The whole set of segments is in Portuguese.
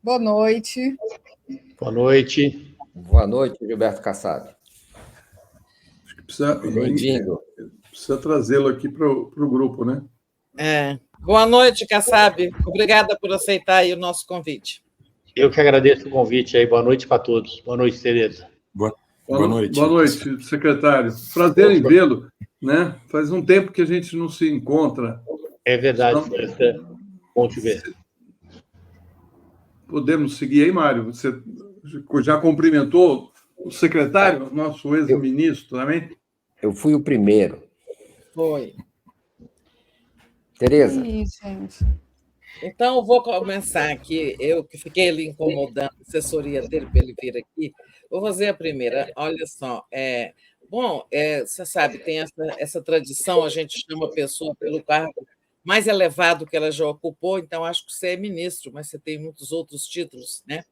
Boa noite. Boa noite. Boa noite, Gilberto Kassab. Acho que precisa, Bem-vindo. Precisa trazê-lo aqui para o grupo, né? Boa noite, Kassab. Obrigada por aceitar aí o nosso convite. Eu que agradeço o convite aí. Boa noite para todos. Boa noite, Tereza. Boa noite. Boa noite, secretário. Prazer em vê-lo, né? Faz um tempo que a gente não se encontra. É verdade, bom te ver. Podemos seguir aí, Mário? Você já cumprimentou o secretário, nosso ex-ministro também? Eu fui o primeiro. Foi. Tereza. Gente. Então, eu vou começar aqui. Eu que fiquei ali incomodando a assessoria dele para ele vir aqui. Vou fazer a primeira. Olha só. Você sabe, tem essa tradição, a gente chama a pessoa pelo cargo mais elevado que ela já ocupou, então acho que você é ministro, mas você tem muitos outros títulos, né?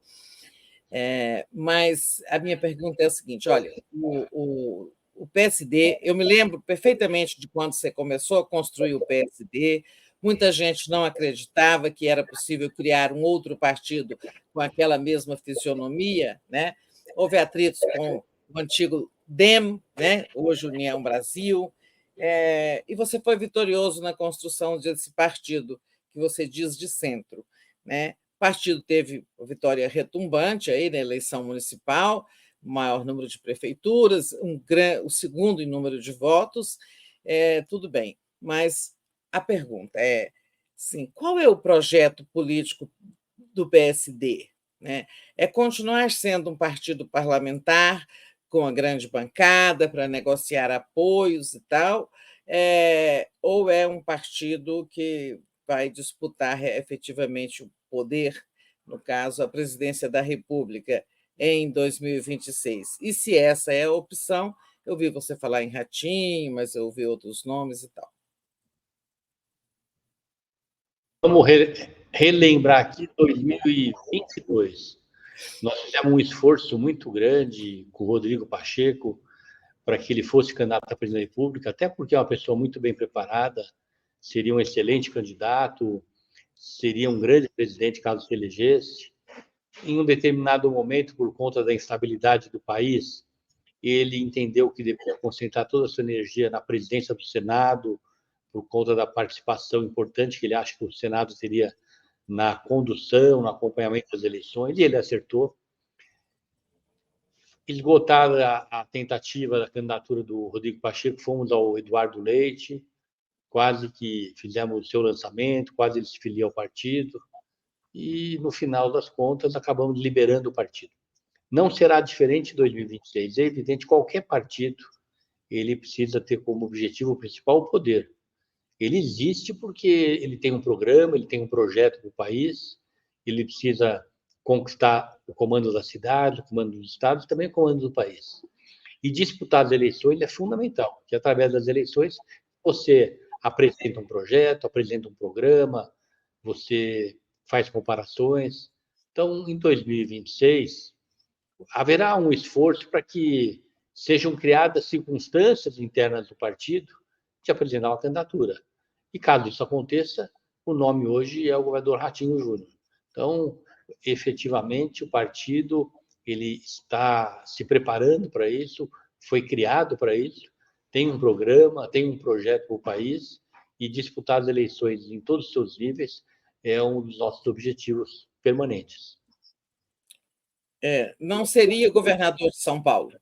Mas a minha pergunta é a seguinte: olha, o PSD, eu me lembro perfeitamente de quando você começou a construir o PSD, muita gente não acreditava que era possível criar um outro partido com aquela mesma fisionomia, né? Houve atritos com o antigo DEM, né? Hoje União Brasil, e você foi vitorioso na construção desse partido que você diz de centro, né? O partido teve vitória retumbante aí na eleição municipal, maior número de prefeituras, o segundo em número de votos, tudo bem. Mas a pergunta é, sim, qual é o projeto político do PSD? Né? É continuar sendo um partido parlamentar com a grande bancada para negociar apoios e tal, ou é um partido que vai disputar efetivamente o poder, no caso, a presidência da República, em 2026? E se essa é a opção, eu vi você falar em Ratinho, mas eu ouvi outros nomes e tal. Vamos relembrar aqui 2022. Nós fizemos um esforço muito grande com o Rodrigo Pacheco para que ele fosse candidato à presidência da República, até porque é uma pessoa muito bem preparada, seria um excelente candidato, seria um grande presidente caso se elegesse. Em um determinado momento, por conta da instabilidade do país, ele entendeu que deveria concentrar toda a sua energia na presidência do Senado, por conta da participação importante que ele acha que o Senado teria na condução, no acompanhamento das eleições, e ele acertou. Esgotada a tentativa da candidatura do Rodrigo Pacheco, fomos ao Eduardo Leite, quase que fizemos o seu lançamento, quase ele se filia ao partido, e, no final das contas, acabamos liberando o partido. Não será diferente em 2026. É evidente que qualquer partido ele precisa ter como objetivo principal o poder. Ele existe porque ele tem um programa, ele tem um projeto para o país, ele precisa conquistar o comando da cidade, o comando dos estados e também o comando do país. E disputar as eleições é fundamental, porque através das eleições você apresenta um projeto, apresenta um programa, você faz comparações. Então, em 2026, haverá um esforço para que sejam criadas circunstâncias internas do partido de apresentar uma candidatura. E, caso isso aconteça, o nome hoje é o governador Ratinho Júnior. Então, efetivamente, o partido ele está se preparando para isso, foi criado para isso, tem um programa, tem um projeto para o país, e disputar as eleições em todos os seus níveis é um dos nossos objetivos permanentes. Não seria governador de São Paulo?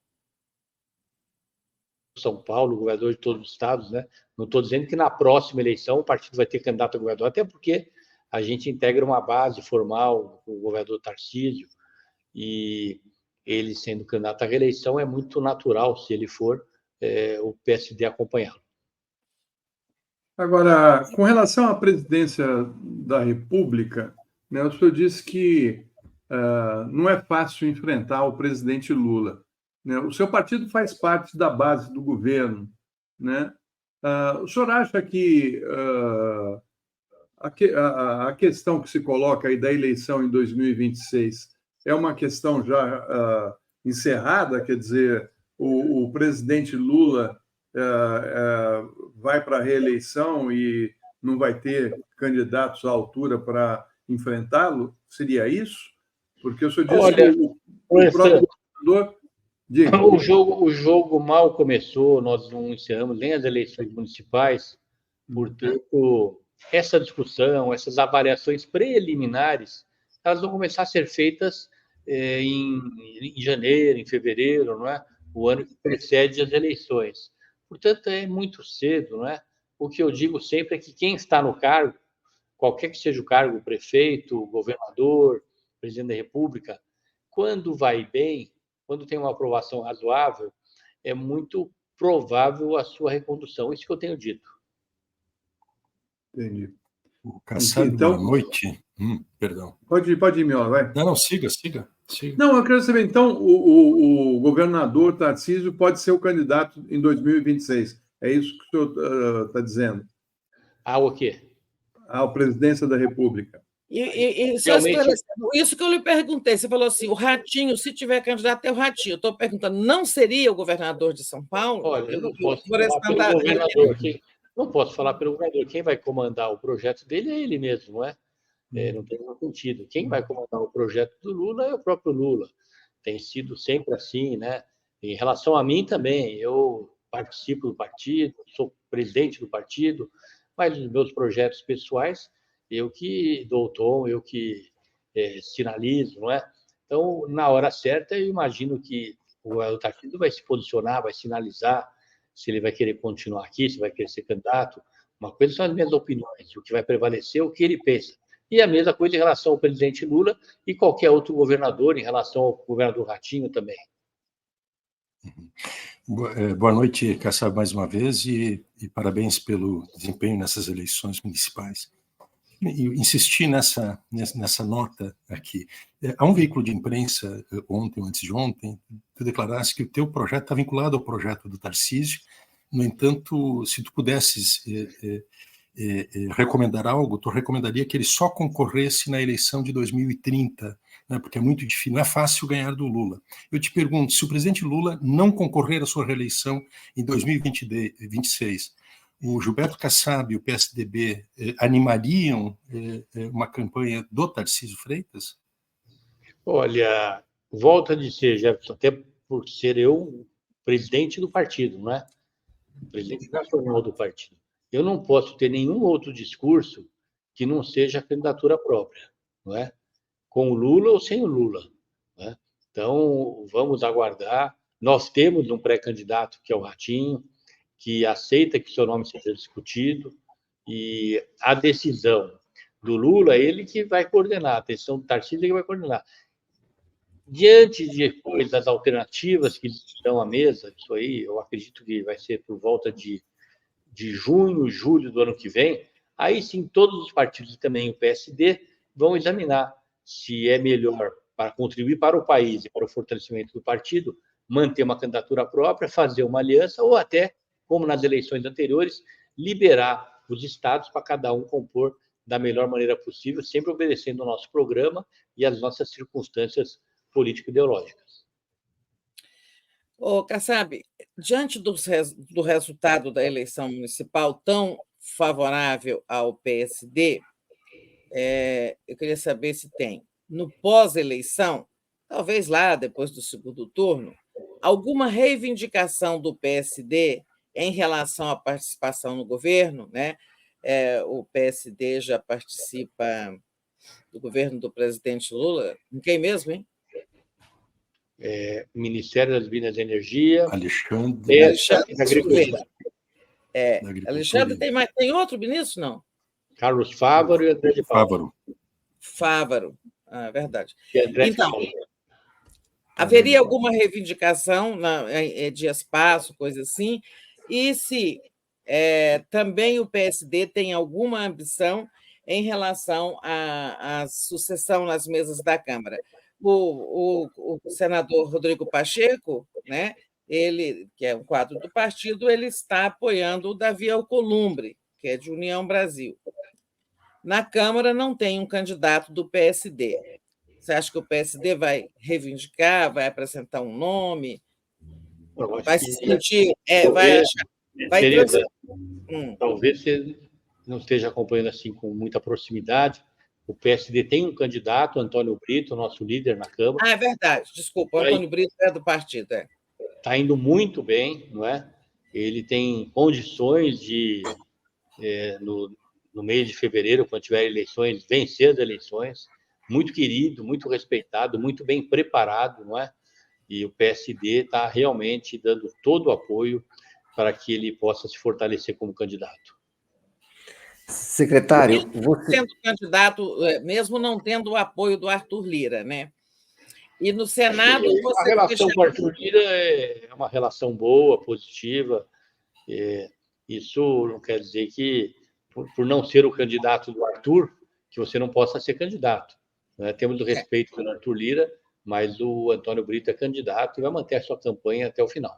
São Paulo, governador de todos os estados, né? Não estou dizendo que na próxima eleição o partido vai ter candidato a governador, até porque a gente integra uma base formal com o governador Tarcísio, e ele sendo candidato à reeleição é muito natural, se ele for, o PSD acompanhá-lo. Agora, com relação à presidência da República, né, o senhor disse que não é fácil enfrentar o presidente Lula. Né? O seu partido faz parte da base do governo. Né? O senhor acha que a questão que se coloca aí da eleição em 2026 é uma questão já encerrada? Quer dizer, o presidente Lula vai para a reeleição e não vai ter candidatos à altura para enfrentá-lo? Seria isso? Porque o senhor disse Olha, que o próprio governador... Diga. O jogo mal começou, nós não iniciamos nem as eleições municipais, portanto, essa discussão, essas avaliações preliminares, elas vão começar a ser feitas em janeiro, em fevereiro, não é? O ano que precede as eleições. Portanto, é muito cedo, não é? O que eu digo sempre é que quem está no cargo, qualquer que seja o cargo, prefeito, governador, presidente da República, quando vai bem, quando tem uma aprovação razoável, é muito provável a sua recondução. Isso que eu tenho dito. Entendi. Kassab, então, boa noite. Perdão. Pode ir, Miola, vai. Não, siga. Não, eu quero saber, então, o governador Tarcísio pode ser o candidato em 2026. É isso que o senhor está dizendo? O quê? À presidência da República. E só esclarecendo, isso que eu lhe perguntei, você falou assim, o Ratinho, se tiver candidato, é o Ratinho. Eu estou perguntando, não seria o governador de São Paulo? Olha, eu não posso falar pelo governador. Não posso falar pelo governador. Quem vai comandar o projeto dele é ele mesmo, não é? Não tem nenhum sentido. Quem vai comandar o projeto do Lula é o próprio Lula. Tem sido sempre assim, né? Em relação a mim também, eu participo do partido, sou presidente do partido, mas os meus projetos pessoais, eu que dou o tom, eu que sinalizo, não é? Então, na hora certa, eu imagino que o Tarcísio vai se posicionar, vai sinalizar se ele vai querer continuar aqui, se vai querer ser candidato. Uma coisa são as minhas opiniões, o que vai prevalecer é o que ele pensa. E a mesma coisa em relação ao presidente Lula e qualquer outro governador, em relação ao governador Ratinho também. Boa noite, Kassab, mais uma vez, e parabéns pelo desempenho nessas eleições municipais. Insisti nessa nota aqui. Há um veículo de imprensa, ontem ou antes de ontem, tu declaraste que o teu projeto está vinculado ao projeto do Tarcísio. No entanto, se tu pudesses recomendar algo, tu recomendaria que ele só concorresse na eleição de 2030, né, porque é muito difícil, não é fácil ganhar do Lula. Eu te pergunto, se o presidente Lula não concorrer à sua reeleição em 2026, o Gilberto Kassab e o PSDB animariam uma campanha do Tarcísio Freitas? Olha, volto a dizer, Jefferson, até por ser eu presidente do partido, não é? Presidente nacional do partido. Eu não posso ter nenhum outro discurso que não seja a candidatura própria, não é? Com o Lula ou sem o Lula, né? Então, vamos aguardar. Nós temos um pré-candidato, que é o Ratinho, que aceita que seu nome seja discutido, e a decisão do Lula, ele que vai coordenar, a decisão do Tarcísio ele que vai coordenar. Diante de das alternativas que estão à mesa, isso aí, eu acredito que vai ser por volta de junho, julho do ano que vem, aí sim todos os partidos e também o PSD vão examinar se é melhor para contribuir para o país e para o fortalecimento do partido, manter uma candidatura própria, fazer uma aliança ou até, como nas eleições anteriores, liberar os estados para cada um compor da melhor maneira possível, sempre obedecendo ao nosso programa e às nossas circunstâncias político-ideológicas. Kassab, diante do resultado da eleição municipal tão favorável ao PSD, eu queria saber se tem, no pós-eleição, talvez lá depois do segundo turno, alguma reivindicação do PSD em relação à participação no governo, né? O PSD já participa do governo do presidente Lula. Em quem mesmo, hein? Ministério das Minas e Energia, Alexandre da Agricultura. Alexandre, tem outro ministro, não? Carlos Fávaro e André de Paula. Fávaro, verdade. Então, haveria alguma reivindicação de espaço, coisa assim? E se também o PSD tem alguma ambição em relação à sucessão nas mesas da Câmara? O senador Rodrigo Pacheco, né, ele, que é um quadro do partido, ele está apoiando o Davi Alcolumbre, que é de União Brasil. Na Câmara não tem um candidato do PSD. Você acha que o PSD vai reivindicar, vai apresentar um nome? Vai se sentir... Talvez você não esteja acompanhando assim com muita proximidade, O PSD tem um candidato, Antônio Brito, nosso líder na Câmara. Ah, é verdade. Desculpa, o Antônio Brito é do partido. Está indo muito bem, não é? Ele tem condições de, no mês de fevereiro, quando tiver eleições, vencer as eleições. Muito querido, muito respeitado, muito bem preparado, não é? E o PSD está realmente dando todo o apoio para que ele possa se fortalecer como candidato. Secretário, você... Sendo candidato, mesmo não tendo o apoio do Arthur Lira, né? E no Senado... A relação com o Arthur Lira é uma relação boa, positiva. Isso não quer dizer que, por não ser o candidato do Arthur, que você não possa ser candidato. Né? Temos o respeito pelo Arthur Lira, mas o Antônio Brito é candidato e vai manter a sua campanha até o final.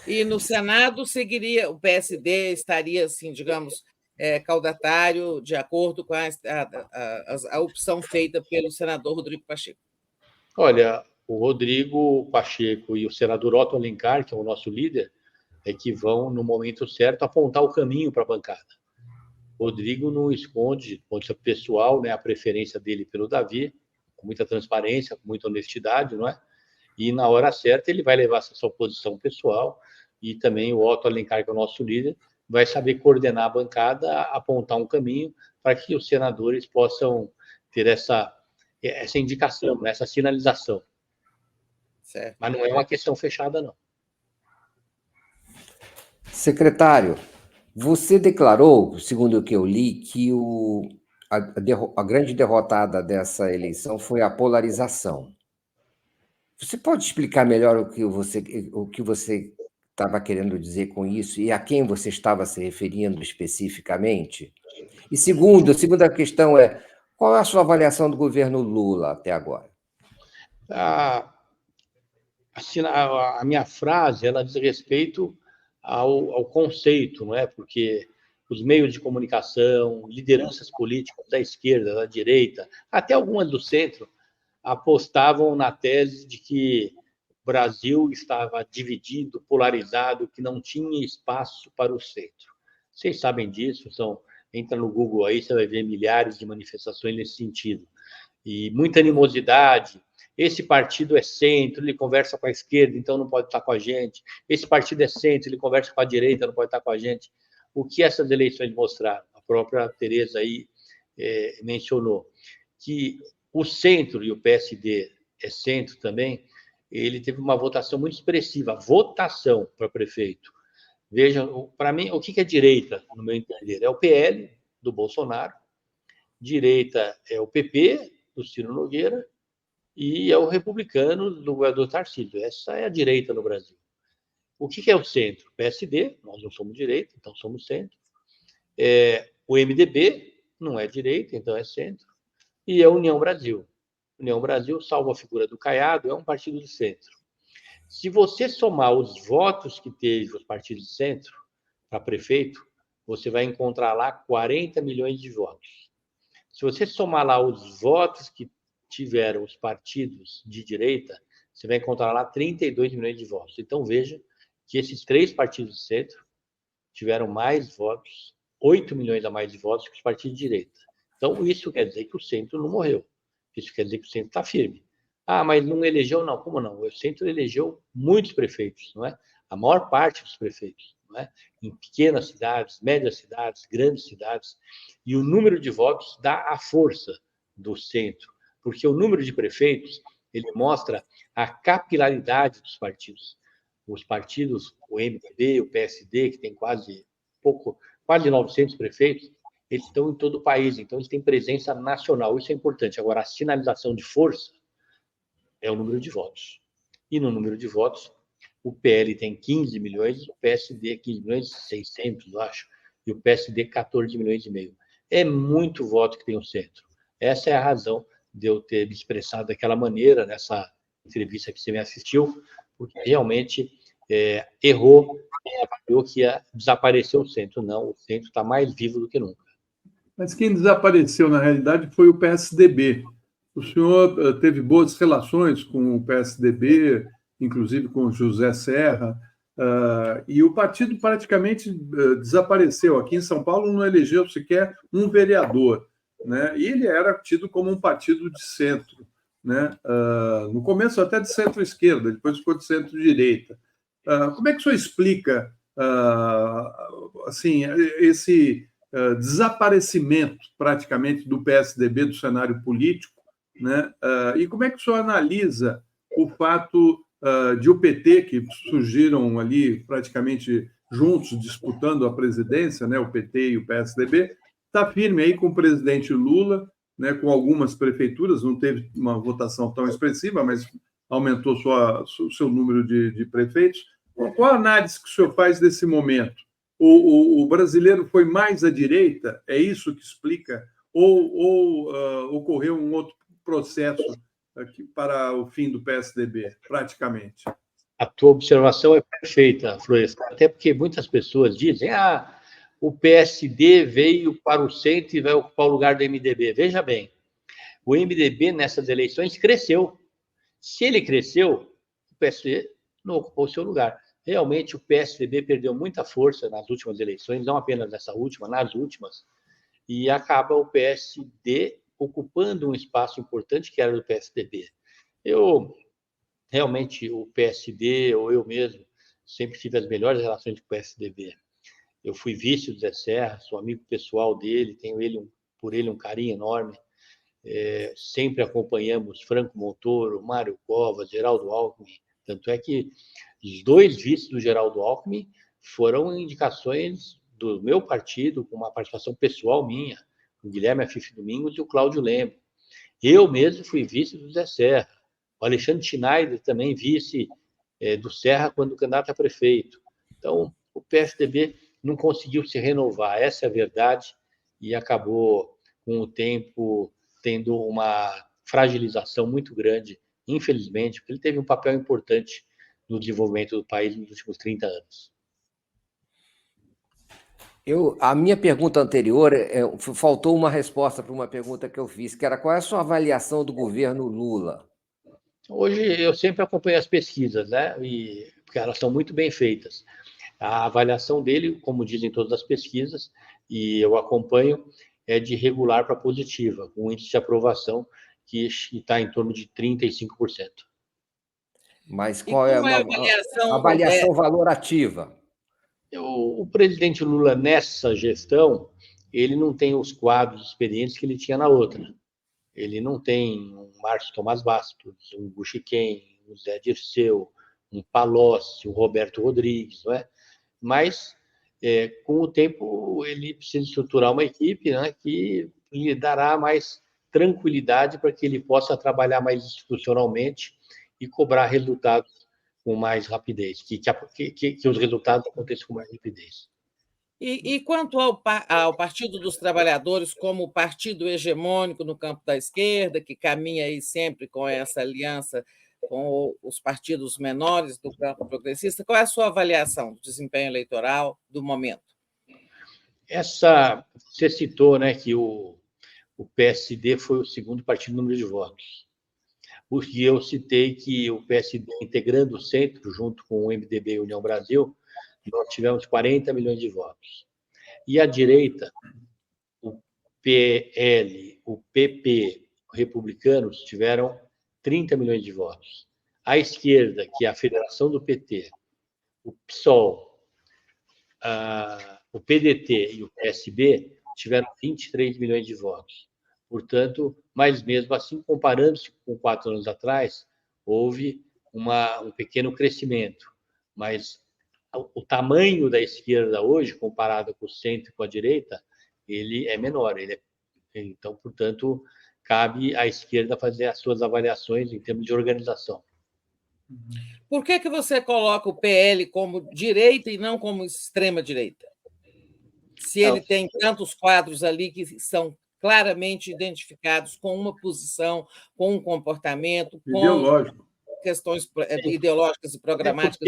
E no Senado seguiria, o PSD estaria, assim, digamos, caudatário de acordo com a opção feita pelo senador Rodrigo Pacheco? Olha, o Rodrigo Pacheco e o senador Otto Alencar, que é o nosso líder, é que vão, no momento certo, apontar o caminho para a bancada. O Rodrigo não esconde, do ponto de vista pessoal, né, a preferência dele pelo Davi, com muita transparência, com muita honestidade, não é? E, na hora certa, ele vai levar essa sua posição pessoal e também o Otto Alencar, que é o nosso líder, vai saber coordenar a bancada, apontar um caminho para que os senadores possam ter essa indicação, essa sinalização. Certo. Mas não é uma questão fechada, não. Secretário, você declarou, segundo o que eu li, que a grande derrotada dessa eleição foi a polarização. Você pode explicar melhor o que você estava querendo dizer com isso e a quem você estava se referindo especificamente? E a segunda questão é, qual é a sua avaliação do governo Lula até agora? A minha frase, ela diz respeito ao conceito, não é? Porque os meios de comunicação, lideranças políticas da esquerda, da direita, até algumas do centro, apostavam na tese de que o Brasil estava dividido, polarizado, que não tinha espaço para o centro. Vocês sabem disso, entra no Google aí, você vai ver milhares de manifestações nesse sentido. E muita animosidade. Esse partido é centro, ele conversa com a esquerda, então não pode estar com a gente. Esse partido é centro, ele conversa com a direita, não pode estar com a gente. O que essas eleições mostraram? A própria Tereza aí mencionou que o centro, e o PSD é centro também, ele teve uma votação muito expressiva, votação para prefeito. Vejam, para mim, o que é direita, no meu entender? É o PL, do Bolsonaro, direita é o PP, do Ciro Nogueira, e é o republicano do governador Tarcísio. Essa é a direita no Brasil. O que é o centro? PSD, nós não somos direita, então somos centro. O MDB não é direita, então é centro. E a União Brasil. União Brasil, salvo a figura do Caiado, é um partido de centro. Se você somar os votos que teve os partidos de centro para prefeito, você vai encontrar lá 40 milhões de votos. Se você somar lá os votos que tiveram os partidos de direita, você vai encontrar lá 32 milhões de votos. Então, veja que esses 3 partidos de centro tiveram mais votos, 8 milhões a mais de votos que os partidos de direita. Então, isso quer dizer que o centro não morreu. Isso quer dizer que o centro está firme. Ah, mas não elegeu? Não, como não? O centro elegeu muitos prefeitos, não é? A maior parte dos prefeitos, não é? Em pequenas cidades, médias cidades, grandes cidades. E o número de votos dá a força do centro, porque o número de prefeitos, ele mostra a capilaridade dos partidos. Os partidos, o MDB, o PSD, que tem quase 900 prefeitos, eles estão em todo o país, então eles têm presença nacional, isso é importante. Agora, a sinalização de força é o número de votos. E no número de votos, o PL tem 15 milhões, o PSD 15 milhões e 600, eu acho, e o PSD 14 milhões e meio. É muito voto que tem o centro. Essa é a razão de eu ter me expressado daquela maneira nessa entrevista que você me assistiu, porque realmente errou e achou que ia desaparecer o centro. Não, o centro está mais vivo do que nunca. Mas quem desapareceu, na realidade, foi o PSDB. O senhor teve boas relações com o PSDB, inclusive com o José Serra, e o partido praticamente desapareceu. Aqui em São Paulo não elegeu sequer um vereador. né? E ele era tido como um partido de centro, né? No começo até de centro-esquerda, depois ficou de centro-direita. Como é que o senhor explica assim, esse desaparecimento praticamente do PSDB do cenário político, né? E como é que o senhor analisa o fato de o PT, que surgiram ali praticamente juntos, disputando a presidência, né? O PT e o PSDB, está firme aí com o presidente Lula, né? Com algumas prefeituras, não teve uma votação tão expressiva, mas aumentou o seu número de prefeitos. Qual a análise que o senhor faz desse momento? O brasileiro foi mais à direita? É isso que explica? Ou ocorreu um outro processo aqui para o fim do PSDB, praticamente? A tua observação é perfeita, Florestan, até porque muitas pessoas dizem o PSD veio para o centro e vai ocupar o lugar do MDB. Veja bem, o MDB nessas eleições cresceu. Se ele cresceu, o PSD não ocupou o seu lugar. Realmente, o PSDB perdeu muita força nas últimas eleições, não apenas nessa última, nas últimas, e acaba o PSD ocupando um espaço importante que era do PSDB. Realmente, o PSD, ou eu mesmo, sempre tive as melhores relações com o PSDB. Eu fui vice do Zé Serra, sou amigo pessoal dele, tenho por ele um carinho enorme. Sempre acompanhamos Franco Montoro, Mário Covas, Geraldo Alckmin. Tanto é que os 2 vices do Geraldo Alckmin foram indicações do meu partido, com uma participação pessoal minha, o Guilherme Afife Domingos e o Cláudio Lembro. Eu mesmo fui vice do Zé Serra. O Alexandre Schneider também vice do Serra quando candidato a prefeito. Então, o PSDB não conseguiu se renovar, essa é a verdade, e acabou, com o tempo, tendo uma fragilização muito grande, infelizmente, porque ele teve um papel importante no desenvolvimento do país nos últimos 30 anos. A minha pergunta anterior, faltou uma resposta para uma pergunta que eu fiz, que era qual é a sua avaliação do governo Lula? Hoje eu sempre acompanho as pesquisas, né? Porque elas são muito bem feitas. A avaliação dele, como dizem todas as pesquisas, e eu acompanho, é de regular para positiva, com um índice de aprovação que está em torno de 35%. Mas qual é a avaliação valorativa? O presidente Lula, nessa gestão, ele não tem os quadros experientes que ele tinha na outra. Ele não tem um Márcio Tomás Bastos, um Buchiquem, um Zé Dirceu, um Palocci, um Roberto Rodrigues, não é? Mas, com o tempo, ele precisa estruturar uma equipe, né, que lhe dará mais tranquilidade para que ele possa trabalhar mais institucionalmente e cobrar resultados com mais rapidez, que os resultados aconteçam com mais rapidez. E quanto ao Partido dos Trabalhadores como partido hegemônico no campo da esquerda, que caminha aí sempre com essa aliança com os partidos menores do campo progressista, qual é a sua avaliação do desempenho eleitoral do momento? Você citou, né, que o PSD foi o segundo partido no número de votos. E eu citei que o PSD, integrando o centro, junto com o MDB e União Brasil, nós tivemos 40 milhões de votos. E a direita, o PL, o PP, os republicanos, tiveram 30 milhões de votos. A esquerda, que é a federação do PT, o PSOL, o PDT e o PSB, tiveram 23 milhões de votos. Portanto, mas mesmo assim, comparando-se com 4 anos atrás, houve um pequeno crescimento. Mas o tamanho da esquerda hoje, comparado com o centro e com a direita, ele é menor. Então, portanto, cabe à esquerda fazer as suas avaliações em termos de organização. Por que você coloca o PL como direita e não como extrema-direita? Se ele tem tantos quadros ali que são claramente identificados com uma posição, com um comportamento, com questões ideológicas e programáticas.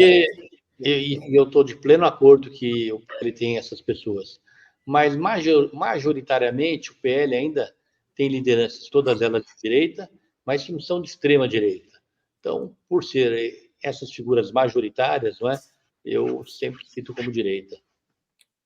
Eu estou de pleno acordo que o PL tem essas pessoas, mas majoritariamente o PL ainda tem lideranças, todas elas de direita, mas que não são de extrema direita. Então, por ser essas figuras majoritárias, não é? Eu sempre cito como direita.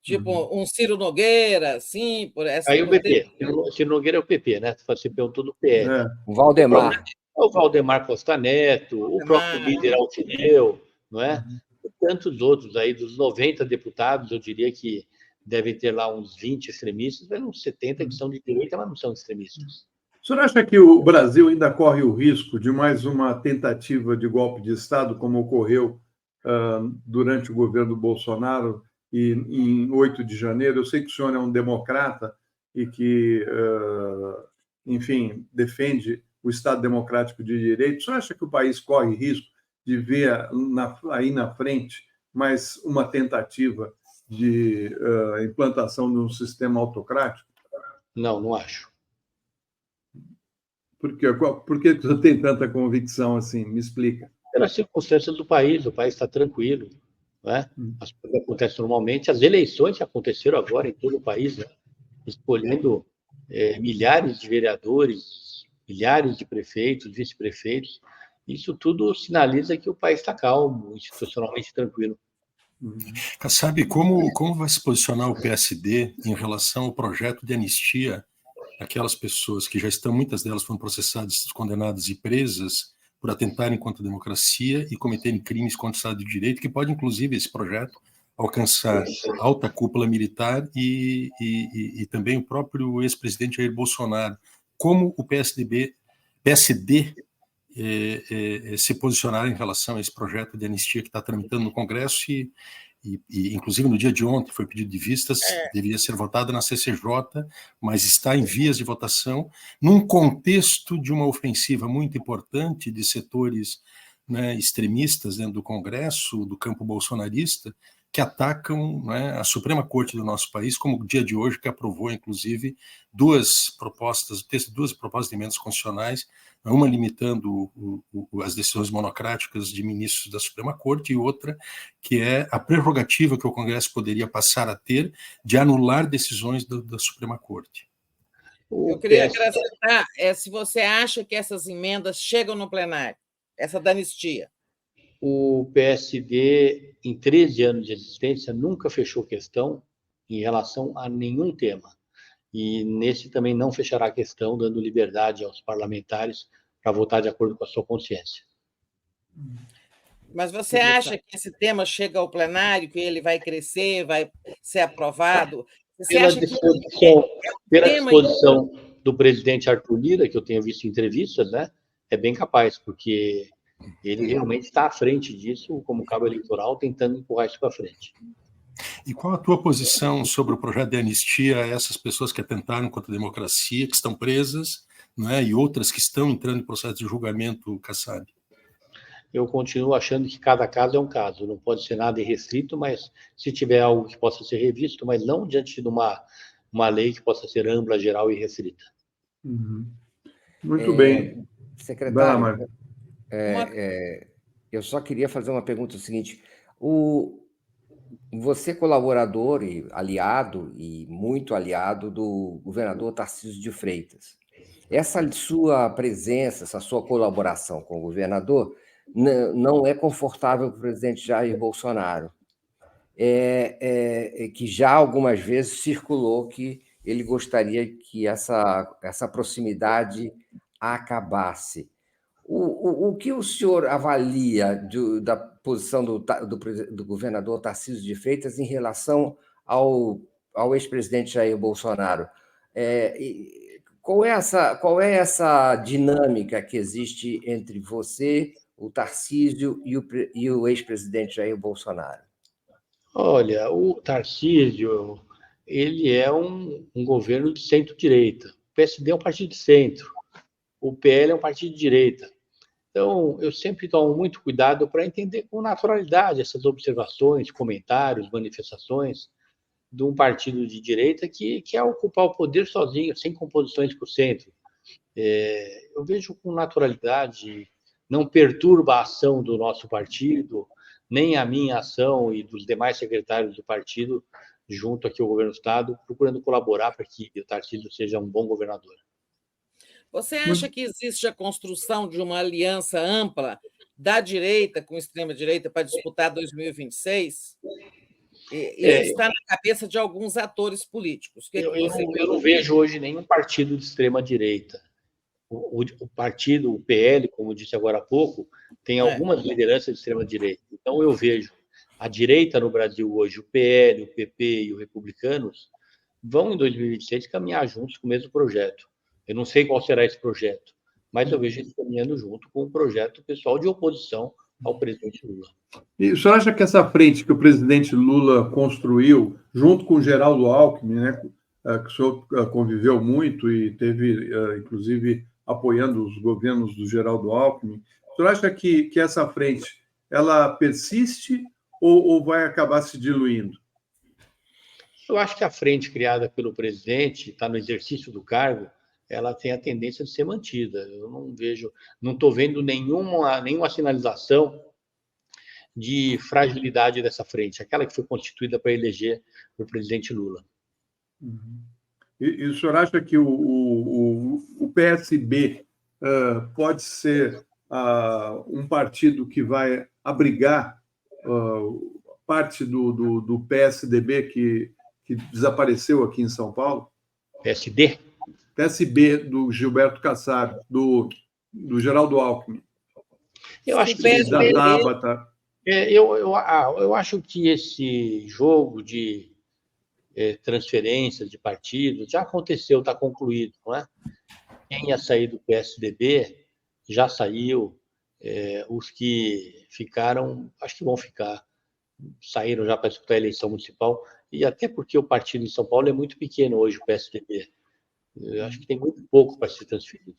Tipo um Ciro Nogueira, assim, por essa. Aí o PT. Ciro Nogueira é o PP, né? Você perguntou do PL. O Valdemar. O Valdemar Costa Neto, o próprio líder Altineu, não é? E tantos outros aí, dos 90 deputados, eu diria que devem ter lá uns 20 extremistas, mas uns 70 que são de direita, mas não são extremistas. O senhor acha que o Brasil ainda corre o risco de mais uma tentativa de golpe de Estado, como ocorreu durante o governo Bolsonaro e em 8 de janeiro? Eu sei que o senhor é um democrata e que, enfim, defende o Estado Democrático de Direito. O senhor acha que o país corre risco de ver aí na frente mais uma tentativa de implantação de um sistema autocrático? Não, não acho. Por que você tem tanta convicção assim? Me explica. Pelas circunstâncias do país, o país está tranquilo, né? As coisas acontecem normalmente, as eleições que aconteceram agora em todo o país, né? Escolhendo milhares de vereadores, milhares de prefeitos, vice-prefeitos, isso tudo sinaliza que o país está calmo, institucionalmente tranquilo. Kassab, como vai se posicionar o PSD em relação ao projeto de anistia aquelas pessoas que já estão, muitas delas foram processadas, condenadas e presas por atentarem contra a democracia e cometerem crimes contra o Estado de Direito, que pode, inclusive, esse projeto alcançar alta cúpula militar e também o próprio ex-presidente Jair Bolsonaro. Como o PSD se posicionar em relação a esse projeto de anistia que está tramitando no Congresso e inclusive no dia de ontem foi pedido de vistas, deveria ser votada na CCJ, mas está em vias de votação, num contexto de uma ofensiva muito importante de setores, né, extremistas dentro do Congresso, do campo bolsonarista, que atacam, né, a Suprema Corte do nosso país, como o dia de hoje, que aprovou, inclusive, duas propostas de emendas constitucionais, uma limitando as decisões monocráticas de ministros da Suprema Corte e outra que é a prerrogativa que o Congresso poderia passar a ter de anular decisões da Suprema Corte. Eu queria acrescentar se você acha que essas emendas chegam no plenário, essa da anistia. O PSD, em 13 anos de existência, nunca fechou questão em relação a nenhum tema. E nesse também não fechará a questão, dando liberdade aos parlamentares para votar de acordo com a sua consciência. Mas você acha que esse tema chega ao plenário, que ele vai crescer, vai ser aprovado? Você pela disposição do presidente Arthur Lira, que eu tenho visto em entrevistas, né, é bem capaz, porque ele realmente está à frente disso, como cabo eleitoral, tentando empurrar isso para frente. E qual a tua posição sobre o projeto de anistia a essas pessoas que atentaram contra a democracia, que estão presas, né, e outras que estão entrando em processo de julgamento, Kassab? Eu continuo achando que cada caso é um caso, não pode ser nada irrestrito, mas se tiver algo que possa ser revisto, mas não diante de uma lei que possa ser ampla, geral e restrita. Muito bem. Secretário, eu só queria fazer uma pergunta seguinte. Você colaborador e aliado, e muito aliado, do governador Tarcísio de Freitas. Essa sua presença, essa sua colaboração com o governador não é confortável para o presidente Jair Bolsonaro, que já algumas vezes circulou que ele gostaria que essa proximidade acabasse. O que o senhor avalia da posição do governador Tarcísio de Freitas em relação ao ex-presidente Jair Bolsonaro? Qual é essa dinâmica que existe entre você, o Tarcísio e o ex-presidente Jair Bolsonaro? Olha, o Tarcísio, ele é um governo de centro-direita. O PSD é um partido de centro. O PL é um partido de direita. Então, eu sempre tomo muito cuidado para entender com naturalidade essas observações, comentários, manifestações de um partido de direita que quer ocupar o poder sozinho, sem composições por centro. Eu vejo com naturalidade, não perturba a ação do nosso partido, nem a minha ação e dos demais secretários do partido, junto aqui ao governo do Estado, procurando colaborar para que o Tarcísio seja um bom governador. Você acha que existe a construção de uma aliança ampla da direita com a extrema-direita para disputar 2026? Isso está na cabeça de alguns atores políticos. Eu não vejo hoje nenhum partido de extrema-direita. O partido, o PL, como eu disse agora há pouco, tem algumas lideranças de extrema-direita. Então, eu vejo a direita no Brasil hoje, o PL, o PP e os republicanos, vão, em 2026, caminhar juntos com o mesmo projeto. Eu não sei qual será esse projeto, mas eu vejo eles caminhando junto com o projeto pessoal de oposição ao presidente Lula. E o senhor acha que essa frente que o presidente Lula construiu, junto com o Geraldo Alckmin, né, que o senhor conviveu muito e teve, inclusive, apoiando os governos do Geraldo Alckmin, o senhor acha que essa frente ela persiste ou vai acabar se diluindo? Eu acho que a frente criada pelo presidente, está no exercício do cargo, ela tem a tendência de ser mantida. Eu não estou vendo nenhuma sinalização de fragilidade dessa frente, aquela que foi constituída para eleger o presidente Lula. Uhum. E o senhor acha que o PSB pode ser um partido que vai abrigar parte do PSDB que desapareceu aqui em São Paulo? PSD? PSB do Gilberto Kassab, do Geraldo Alckmin. Eu acho que da Tabata. eu acho que esse jogo de transferências de partidos já aconteceu, está concluído, não é? Quem ia sair do PSDB já saiu, os que ficaram, acho que vão ficar, saíram já para disputar a eleição municipal, e até porque o partido em São Paulo é muito pequeno hoje, o PSDB. Eu acho que tem muito pouco para ser transferido.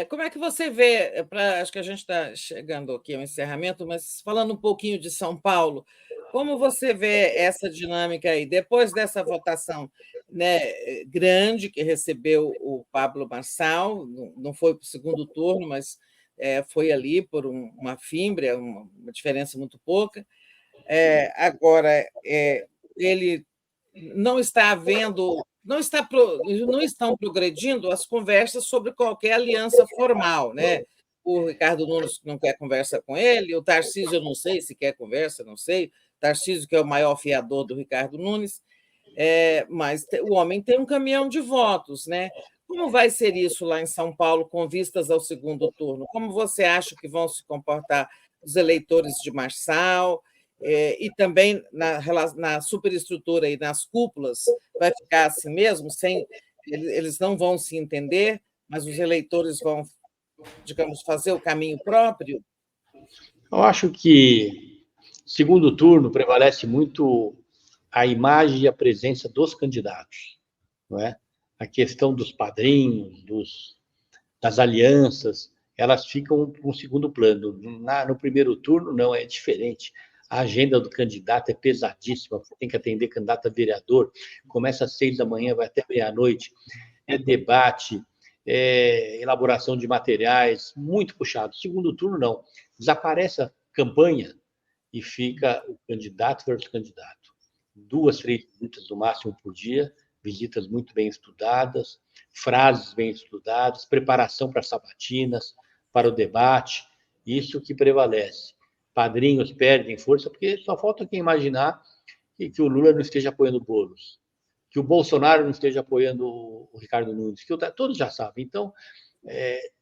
Como é que você vê, acho que a gente está chegando aqui ao encerramento, mas falando um pouquinho de São Paulo, como você vê essa dinâmica aí, depois dessa votação, né, grande que recebeu o Pablo Marçal, não foi para o segundo turno, mas foi ali por uma fímbria, uma diferença muito pouca. Agora, ele não está havendo... Não estão progredindo as conversas sobre qualquer aliança formal, né? O Ricardo Nunes não quer conversa com ele, o Tarcísio, eu não sei se quer conversa, não sei. Tarcísio, que é o maior fiador do Ricardo Nunes, mas o homem tem um caminhão de votos, né? Como vai ser isso lá em São Paulo, com vistas ao segundo turno? Como você acha que vão se comportar os eleitores de Marçal? E também na superestrutura e nas cúpulas, vai ficar assim mesmo, eles não vão se entender, mas os eleitores vão, digamos, fazer o caminho próprio? Eu acho que, segundo turno, prevalece muito a imagem e a presença dos candidatos, não é? A questão dos padrinhos, das alianças, elas ficam no segundo plano. No primeiro turno, não, é diferente. A agenda do candidato é pesadíssima, você tem que atender candidato a vereador, começa às 6 da manhã, vai até meia-noite, é debate, elaboração de materiais, muito puxado. Segundo turno, não. Desaparece a campanha e fica o candidato versus candidato. 2, 3 visitas no máximo por dia, visitas muito bem estudadas, frases bem estudadas, preparação para sabatinas, para o debate, isso que prevalece. Padrinhos perdem força, porque só falta quem imaginar que o Lula não esteja apoiando o Boulos, que o Bolsonaro não esteja apoiando o Ricardo Nunes, todos já sabem. Então,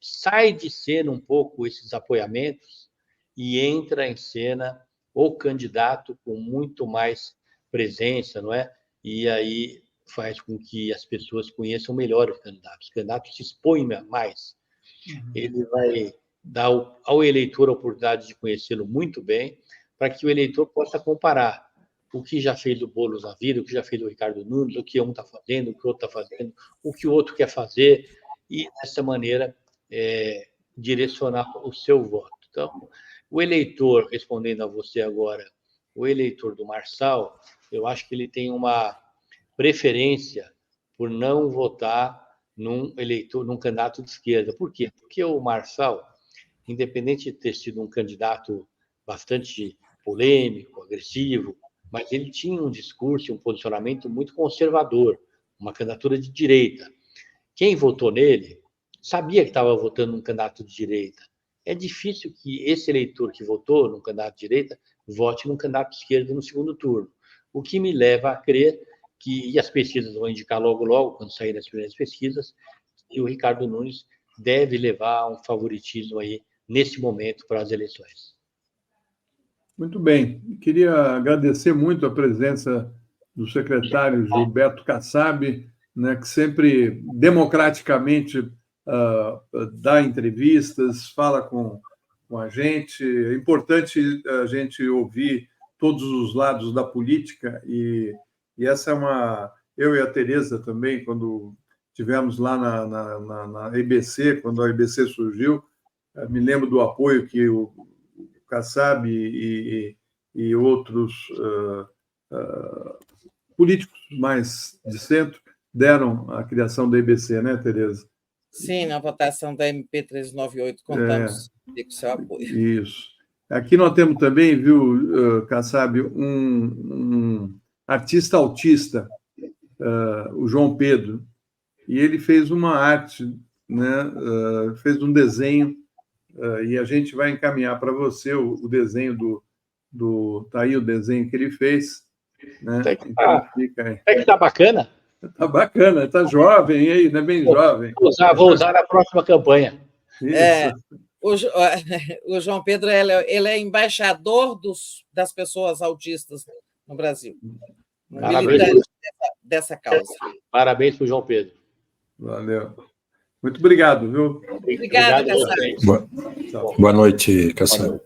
sai de cena um pouco esses apoiamentos e entra em cena o candidato com muito mais presença, não é? E aí faz com que as pessoas conheçam melhor os candidatos se expõem mais. Ele vai dar ao eleitor a oportunidade de conhecê-lo muito bem, para que o eleitor possa comparar o que já fez o Boulos na vida, o que já fez o Ricardo Nunes, o que um está fazendo, o que o outro está fazendo, o que o outro quer fazer, e, dessa maneira, direcionar o seu voto. Então, o eleitor, respondendo a você agora, o eleitor do Marçal, eu acho que ele tem uma preferência por não votar num candidato de esquerda. Por quê? Porque o Marçal, independente de ter sido um candidato bastante polêmico, agressivo, mas ele tinha um discurso e um posicionamento muito conservador, uma candidatura de direita. Quem votou nele sabia que estava votando num candidato de direita. É difícil que esse eleitor que votou num candidato de direita vote num candidato de esquerda no segundo turno. O que me leva a crer que, e as pesquisas vão indicar logo, quando saírem as primeiras pesquisas, que o Ricardo Nunes deve levar um favoritismo aí, nesse momento, para as eleições. Muito bem. Queria agradecer muito a presença do secretário Gilberto Kassab, né, que sempre democraticamente dá entrevistas, fala com a gente. É importante a gente ouvir todos os lados da política, e essa é uma... Eu e a Tereza também, quando tivemos lá na EBC, quando a EBC surgiu, me lembro do apoio que o Kassab e outros políticos mais de centro deram à criação da EBC, né, Tereza? Sim, na votação da MP 398, contamos com o seu apoio. Isso. Aqui nós temos também, viu, Kassab, um artista autista, o João Pedro, e ele fez uma arte, né, fez um desenho, e a gente vai encaminhar para você o desenho tá aí o desenho que ele fez, né? Então, fica aí. É que tá bacana? Tá bacana, tá jovem aí, né? Bem jovem. Vou usar na próxima campanha. O João Pedro, ele é embaixador das pessoas autistas no Brasil. Militante dessa causa. Parabéns para o João Pedro. Valeu. Muito obrigado, viu? Obrigada, Kassab. Boa noite, Kassab.